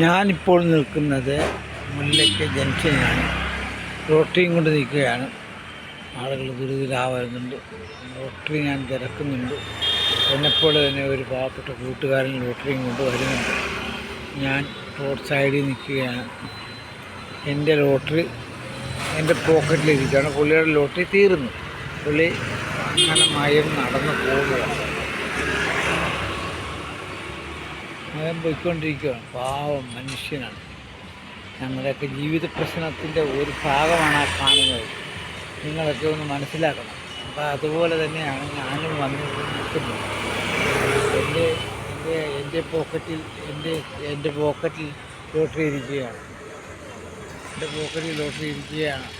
ഞാനിപ്പോൾ നിൽക്കുന്നത് മുല്ലയ്ക്ക് ജംഗ്ഷനിലാണ്. ലോട്ടറിയും കൊണ്ട് നിൽക്കുകയാണ്. ആളുകൾ ദുരിതരാവുന്നുണ്ട്. ലോട്ടറി ഞാൻ തിരക്കുന്നുണ്ട്. എന്നെപ്പോലെ തന്നെ ഒരു പാവപ്പെട്ട കൂട്ടുകാരൻ ലോട്ടറിയും കൊണ്ട് വരുന്നുണ്ട്. ഞാൻ റോഡ് സൈഡിൽ നിൽക്കുകയാണ്. എൻ്റെ ലോട്ടറി എൻ്റെ പോക്കറ്റിലിരിക്കുകയാണ്. പുള്ളിയുടെ ലോട്ടറി തീർന്നു. പുള്ളി അങ്ങനെ മയം നടന്നു പോവുകയാണ്. മയം പോയിക്കൊണ്ടിരിക്കുകയാണ്. പാവം മനുഷ്യനാണ്. ഞങ്ങളുടെയൊക്കെ ജീവിത പ്രശ്നത്തിൻ്റെ ഒരു ഭാഗമാണ് ആ കാണുന്നത്. നിങ്ങളൊക്കെ ഒന്ന് മനസ്സിലാക്കണം. അപ്പോൾ അതുപോലെ തന്നെയാണ് ഞാനും വന്ന് നിൽക്കുന്നത്. എൻ്റെ പോക്കറ്റിൽ ലോട്ടറി ഇരിക്കുകയാണ്. എൻ്റെ പോക്കറ്റിൽ ലോട്ടറി ഇരിക്കുകയാണ്.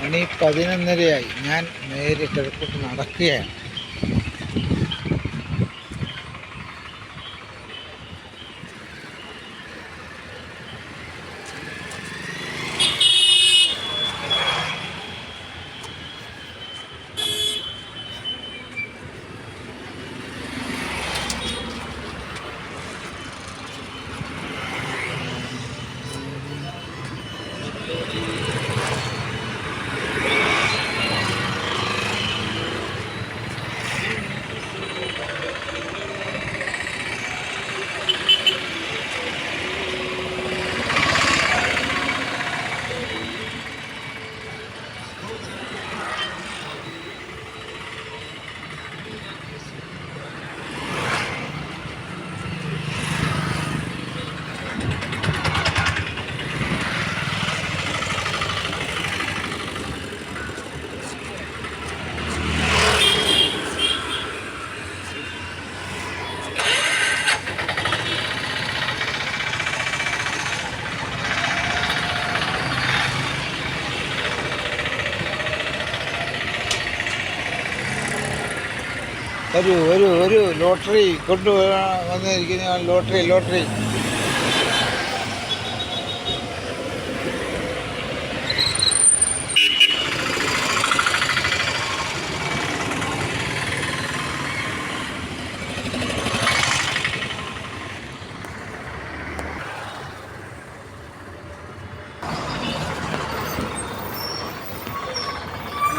മണി 11:30 ഞാൻ നേരെ കിഴക്കോട്ട് നടക്കുകയാണ്. ഒരു ലോട്ടറി വന്നിരിക്കുന്ന ലോട്ടറി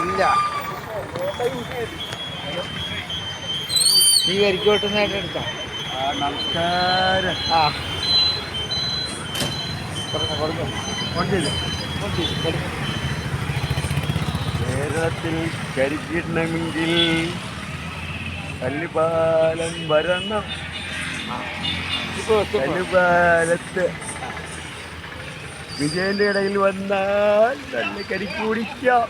ഇല്ല. നീ വരിക്കോട്ടുന്നതായിട്ട് എടുക്കാം. നമസ്കാരം. കേരളത്തിൽ കരിക്കിടണമെങ്കിൽ കല്ലുപാലം വരണം. കല്ലുപാലത്ത് വിജയന്റെ ഇടയിൽ വന്നാൽ നല്ല കരിക്ക് കുടിക്കാം.